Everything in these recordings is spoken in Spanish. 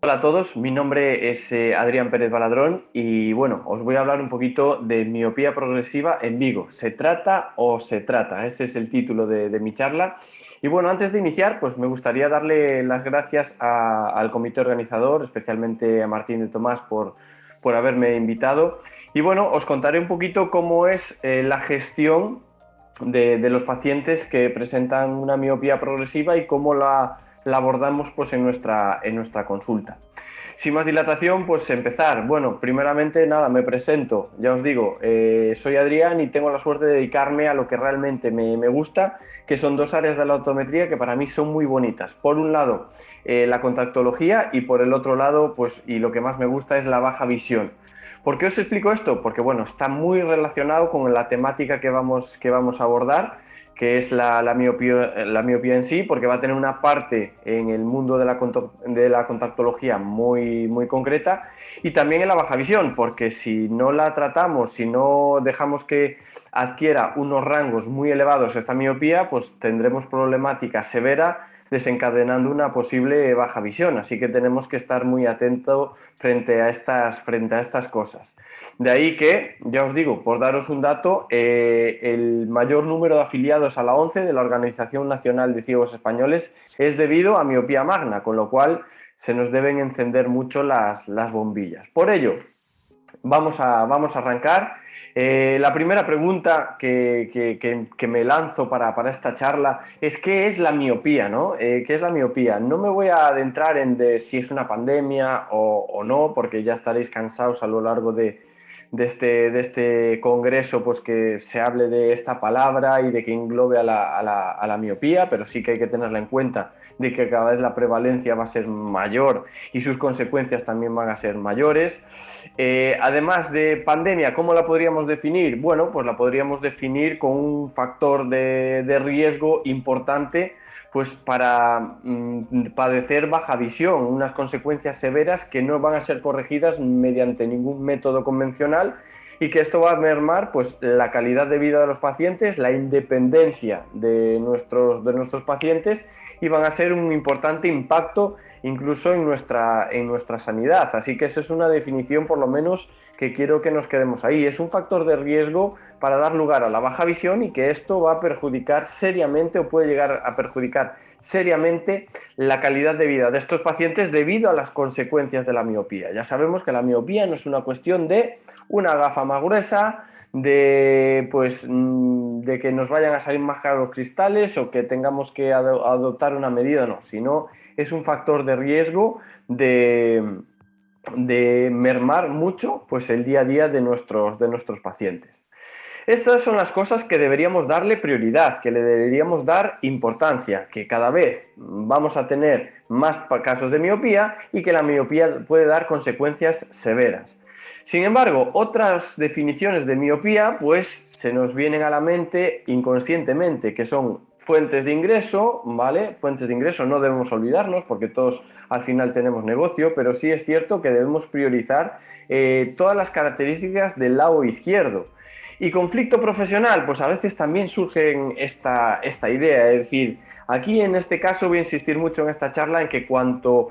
Hola a todos, mi nombre es Adrián Pérez Baladrón y bueno, os voy a hablar un poquito de miopía progresiva en Vigo. ¿Se trata o se trata? Ese es el título de mi charla. Y bueno, antes de iniciar, pues me gustaría darle las gracias al comité organizador, especialmente a Martín de Tomás por haberme invitado. Y bueno, os contaré un poquito cómo es la gestión de los pacientes que presentan una miopía progresiva y cómo la abordamos pues, en nuestra consulta. Sin más dilatación, pues empezar. Bueno, primeramente nada, me presento. Ya os digo, soy Adrián y tengo la suerte de dedicarme a lo que realmente me gusta, que son dos áreas de la optometría que para mí son muy bonitas. Por un lado, la contactología y por el otro lado, pues, y lo que más me gusta es la baja visión. ¿Por qué os explico esto? Porque bueno, está muy relacionado con la temática que vamos a abordar, que es la miopía en sí, porque va a tener una parte en el mundo de la contactología muy concreta y también en la baja visión, porque si no la tratamos, si no dejamos que adquiera unos rangos muy elevados esta miopía, pues tendremos problemática severa desencadenando una posible baja visión. Así que tenemos que estar muy atentos frente a estas cosas. De ahí que, ya os digo, por daros un dato, el mayor número de afiliados a la ONCE, de la Organización Nacional de Ciegos Españoles, es debido a miopía magna, con lo cual se nos deben encender mucho las bombillas. Por ello, vamos a arrancar. La primera pregunta que me lanzo para esta charla es ¿qué es la miopía? ¿No? ¿Qué es la miopía? No me voy a adentrar en si es una pandemia o no, porque ya estaréis cansados a lo largo de este congreso, pues que se hable de esta palabra y de que englobe a la miopía, pero sí que hay que tenerla en cuenta de que cada vez la prevalencia va a ser mayor y sus consecuencias también van a ser mayores. Además de pandemia, ¿cómo la podríamos definir? Bueno, pues la podríamos definir con un factor de riesgo importante pues para padecer baja visión, unas consecuencias severas que no van a ser corregidas mediante ningún método convencional y que esto va a mermar pues, la calidad de vida de los pacientes, la independencia de nuestros pacientes y van a ser un importante impacto incluso en nuestra sanidad. Así que esa es una definición por lo menos que quiero que nos quedemos ahí. Es un factor de riesgo para dar lugar a la baja visión y que esto va a perjudicar seriamente o puede llegar a perjudicar seriamente la calidad de vida de estos pacientes debido a las consecuencias de la miopía. Ya sabemos que la miopía no es una cuestión de una gafa más gruesa, de que nos vayan a salir más caros los cristales o que tengamos que adoptar una medida, no, sino es un factor de riesgo de mermar mucho pues, el día a día de nuestros pacientes. Estas son las cosas que deberíamos darle prioridad, que le deberíamos dar importancia, que cada vez vamos a tener más casos de miopía y que la miopía puede dar consecuencias severas. Sin embargo, otras definiciones de miopía pues se nos vienen a la mente inconscientemente, que son fuentes de ingreso, ¿vale? Fuentes de ingreso no debemos olvidarnos porque todos al final tenemos negocio, pero sí es cierto que debemos priorizar todas las características del lado izquierdo. Y conflicto profesional, pues a veces también surge esta idea, es decir, aquí en este caso voy a insistir mucho en esta charla en que cuanto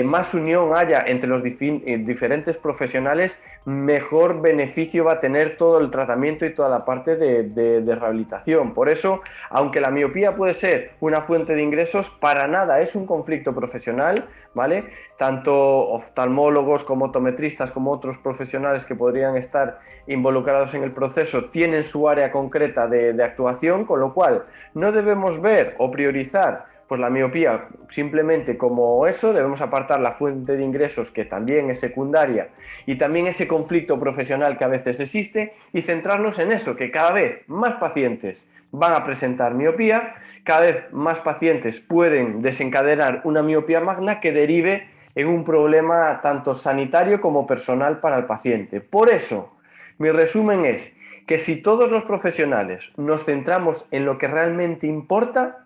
más unión haya entre los diferentes profesionales, mejor beneficio va a tener todo el tratamiento y toda la parte de rehabilitación. Por eso, aunque la miopía puede ser una fuente de ingresos, para nada es un conflicto profesional, ¿vale? Tanto oftalmólogos como optometristas como otros profesionales que podrían estar involucrados en el proceso tienen su área concreta de actuación, con lo cual no debemos ver o priorizar pues la miopía simplemente como eso, debemos apartar la fuente de ingresos que también es secundaria y también ese conflicto profesional que a veces existe y centrarnos en eso, que cada vez más pacientes van a presentar miopía, cada vez más pacientes pueden desencadenar una miopía magna que derive en un problema tanto sanitario como personal para el paciente. Por eso, mi resumen es que si todos los profesionales nos centramos en lo que realmente importa,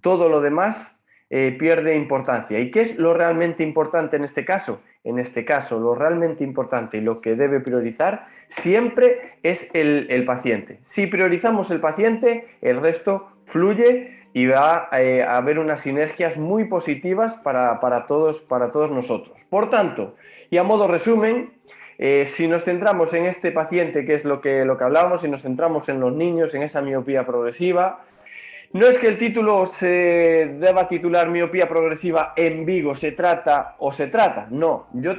todo lo demás pierde importancia. ¿Y qué es lo realmente importante en este caso? en este caso, lo realmente importante y lo que debe priorizar siempre es el paciente. Si priorizamos el paciente, el resto fluye y va a haber unas sinergias muy positivas para todos nosotros. Por tanto, y a modo resumen, si nos centramos en este paciente, que es lo que hablábamos, si nos centramos en los niños, en esa miopía progresiva, no es que el título se deba titular miopía progresiva en Vigo, se trata o se trata. No, yo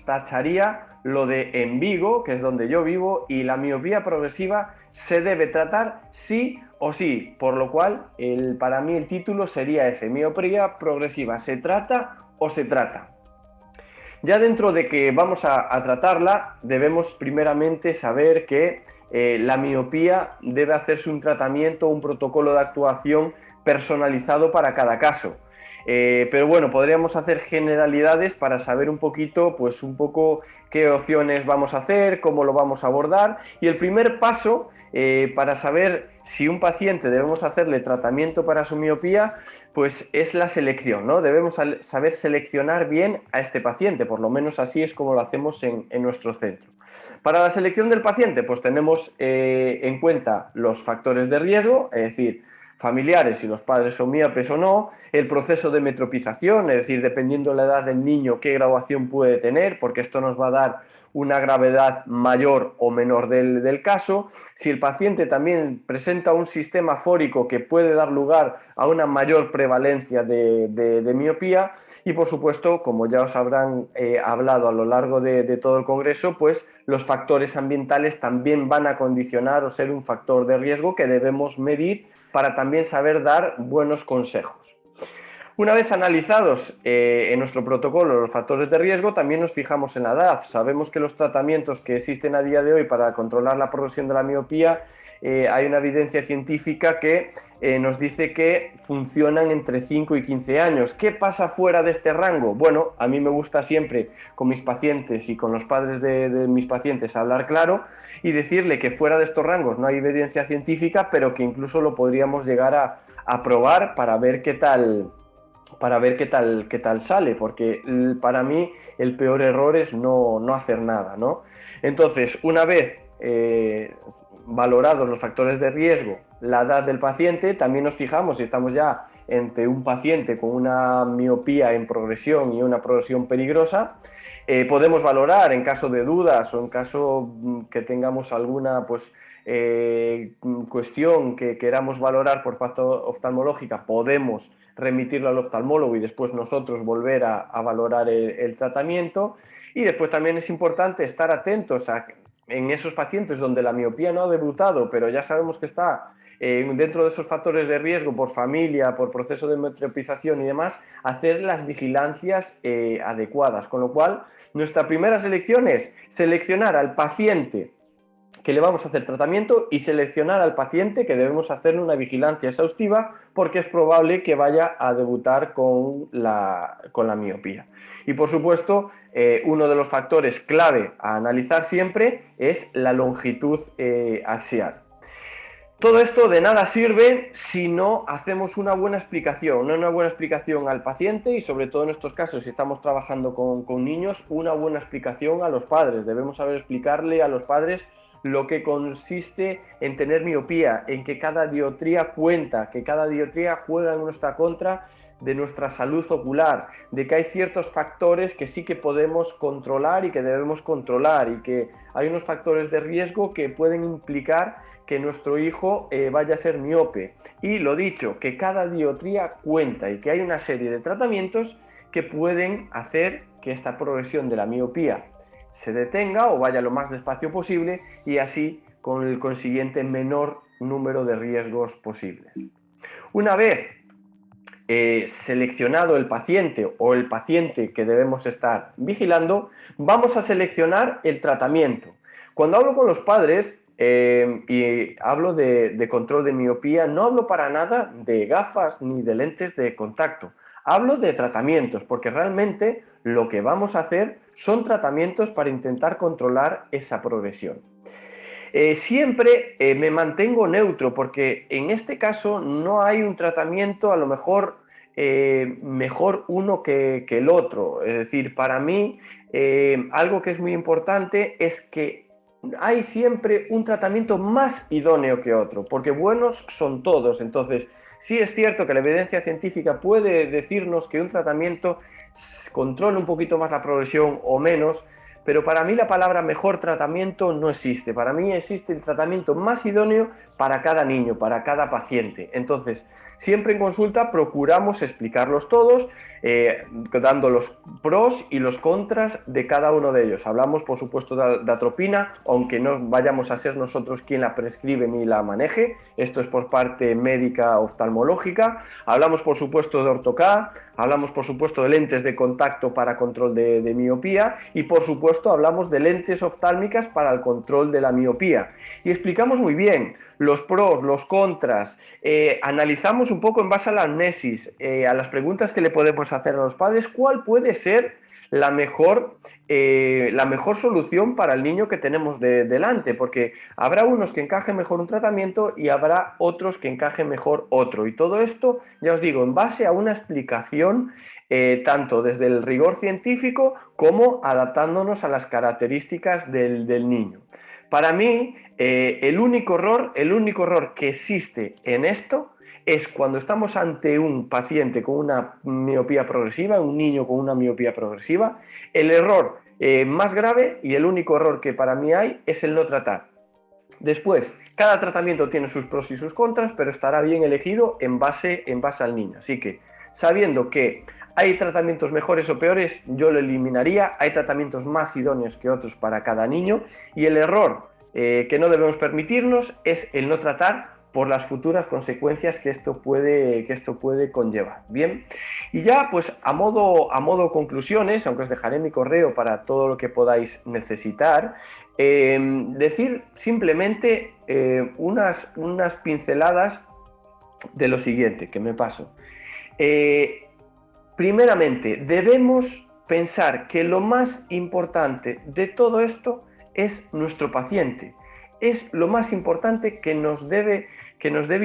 tacharía lo de en Vigo, que es donde yo vivo, y la miopía progresiva se debe tratar sí o sí. Por lo cual, para mí el título sería ese, miopía progresiva, ¿se trata o se trata? Ya dentro de que vamos a tratarla, debemos primeramente saber que la miopía debe hacerse un tratamiento, un protocolo de actuación personalizado para cada caso. Pero bueno, podríamos hacer generalidades para saber un poquito, pues un poco qué opciones vamos a hacer, cómo lo vamos a abordar. Y el primer paso para saber si un paciente debemos hacerle tratamiento para su miopía, pues es la selección, ¿no? Debemos saber seleccionar bien a este paciente, por lo menos así es como lo hacemos en nuestro centro. Para la selección del paciente, pues tenemos en cuenta los factores de riesgo, es decir, familiares, si los padres son míopes o no, el proceso de metropización, es decir, dependiendo de la edad del niño, qué graduación puede tener, porque esto nos va a dar una gravedad mayor o menor del caso. Si el paciente también presenta un sistema fórico que puede dar lugar a una mayor prevalencia de miopía, y por supuesto, como ya os habrán hablado a lo largo de todo el congreso, pues los factores ambientales también van a condicionar o ser un factor de riesgo que debemos medir para también saber dar buenos consejos. Una vez analizados en nuestro protocolo los factores de riesgo, también nos fijamos en la edad. Sabemos que los tratamientos que existen a día de hoy para controlar la progresión de la miopía, hay una evidencia científica que nos dice que funcionan entre 5 y 15 años. ¿Qué pasa fuera de este rango? Bueno, a mí me gusta siempre con mis pacientes y con los padres de mis pacientes hablar claro y decirle que fuera de estos rangos no hay evidencia científica, pero que incluso lo podríamos llegar a probar para ver qué tal sale, porque para mí el peor error es no hacer nada, ¿no? Entonces, una vez valorados los factores de riesgo, la edad del paciente, también nos fijamos si estamos ya entre un paciente con una miopía en progresión y una progresión peligrosa. Podemos valorar en caso de dudas o en caso que tengamos alguna cuestión que queramos valorar por parte oftalmológica, podemos remitirlo al oftalmólogo y después nosotros volver a valorar el tratamiento. Y después también es importante estar atentos en esos pacientes donde la miopía no ha debutado, pero ya sabemos que está dentro de esos factores de riesgo por familia, por proceso de metropización y demás, hacer las vigilancias adecuadas. Con lo cual, nuestra primera selección es seleccionar al paciente que le vamos a hacer tratamiento y seleccionar al paciente que debemos hacerle una vigilancia exhaustiva porque es probable que vaya a debutar con la miopía. Y por supuesto, uno de los factores clave a analizar siempre es la longitud axial. Todo esto de nada sirve si no hacemos una buena explicación al paciente y sobre todo en estos casos, si estamos trabajando con niños, una buena explicación a los padres. Debemos saber explicarle a los padres lo que consiste en tener miopía, en que cada dioptría cuenta, que cada dioptría juega en nuestra contra de nuestra salud ocular, de que hay ciertos factores que sí que podemos controlar y que debemos controlar y que hay unos factores de riesgo que pueden implicar que nuestro hijo vaya a ser miope. Y lo dicho, que cada dioptría cuenta y que hay una serie de tratamientos que pueden hacer que esta progresión de la miopía se detenga o vaya lo más despacio posible y así con el consiguiente menor número de riesgos posibles. Una vez seleccionado el paciente o el paciente que debemos estar vigilando, vamos a seleccionar el tratamiento. Cuando hablo con los padres y hablo de control de miopía, no hablo para nada de gafas ni de lentes de contacto. Hablo de tratamientos, porque realmente lo que vamos a hacer son tratamientos para intentar controlar esa progresión. Siempre me mantengo neutro, porque en este caso no hay un tratamiento a lo mejor mejor uno que el otro. Es decir, para mí, algo que es muy importante es que hay siempre un tratamiento más idóneo que otro, porque buenos son todos. Entonces, sí es cierto que la evidencia científica puede decirnos que un tratamiento controla un poquito más la progresión o menos, pero para mí la palabra mejor tratamiento no existe. Para mí existe el tratamiento más idóneo para cada niño, para cada paciente. Entonces, siempre en consulta procuramos explicarlos todos, dando los pros y los contras de cada uno de ellos. Hablamos, por supuesto, de atropina, aunque no vayamos a ser nosotros quien la prescribe ni la maneje. Esto es por parte médica oftalmológica. Hablamos, por supuesto, de Ortho-K, hablamos, por supuesto, de lentes de contacto para control de miopía y, por supuesto, hablamos de lentes oftálmicas para el control de la miopía. Y explicamos muy bien los pros, los contras, analizamos un poco en base a la amnesis, a las preguntas que le podemos hacer a los padres, cuál puede ser la mejor solución para el niño que tenemos delante, porque habrá unos que encajen mejor un tratamiento y habrá otros que encajen mejor otro. Y todo esto, ya os digo, en base a una explicación tanto desde el rigor científico como adaptándonos a las características del niño. Para mí, el único error que existe en esto es cuando estamos ante un paciente con una miopía progresiva, un niño con una miopía progresiva, el error más grave y el único error que para mí hay es el no tratar. Después, cada tratamiento tiene sus pros y sus contras, pero estará bien elegido en base al niño. Así que, sabiendo que hay tratamientos mejores o peores, yo lo eliminaría. Hay tratamientos más idóneos que otros para cada niño y el error que no debemos permitirnos es el no tratar por las futuras consecuencias que esto puede conllevar. Bien, y ya pues a modo conclusiones, aunque os dejaré mi correo para todo lo que podáis necesitar, decir simplemente unas pinceladas de lo siguiente, que me paso. Primeramente, debemos pensar que lo más importante de todo esto es nuestro paciente. Es lo más importante que nos debe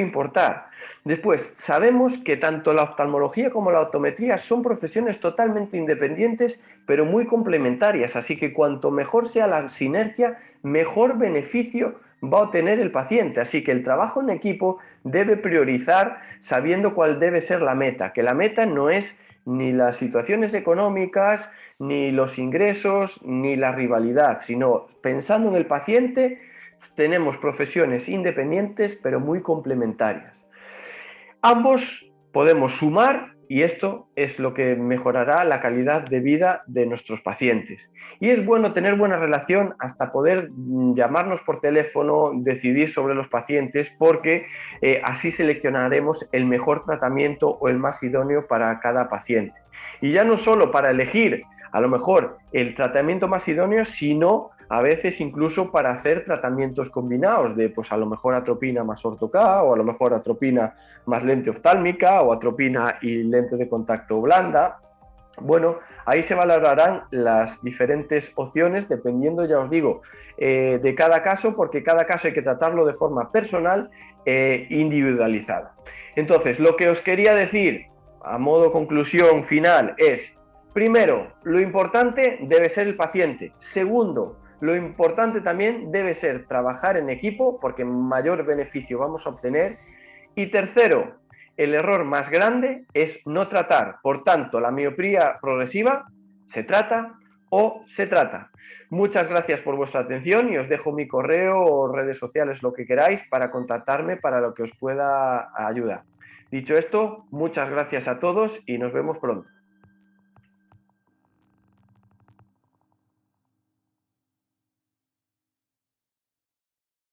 importar. Después, sabemos que tanto la oftalmología como la optometría son profesiones totalmente independientes, pero muy complementarias, así que cuanto mejor sea la sinergia, mejor beneficio va a obtener el paciente. Así que el trabajo en equipo debe priorizar sabiendo cuál debe ser la meta, que la meta no es ni las situaciones económicas, ni los ingresos, ni la rivalidad, sino pensando en el paciente. Tenemos profesiones independientes pero muy complementarias. Ambos podemos sumar y esto es lo que mejorará la calidad de vida de nuestros pacientes. Y es bueno tener buena relación hasta poder llamarnos por teléfono, decidir sobre los pacientes, porque así seleccionaremos el mejor tratamiento o el más idóneo para cada paciente. Y ya no solo para elegir a lo mejor el tratamiento más idóneo, sino a veces incluso para hacer tratamientos combinados de pues a lo mejor atropina más Ortho-K o a lo mejor atropina más lente oftálmica o atropina y lente de contacto blanda. Bueno, ahí se valorarán las diferentes opciones dependiendo, ya os digo, de cada caso, porque cada caso hay que tratarlo de forma personal e individualizada. Entonces, lo que os quería decir a modo conclusión final es: primero, lo importante debe ser el paciente. Segundo, lo importante también debe ser trabajar en equipo, porque mayor beneficio vamos a obtener. Y tercero, el error más grande es no tratar. Por tanto, la miopía progresiva se trata o se trata. Muchas gracias por vuestra atención y os dejo mi correo o redes sociales, lo que queráis, para contactarme para lo que os pueda ayudar. Dicho esto, muchas gracias a todos y nos vemos pronto.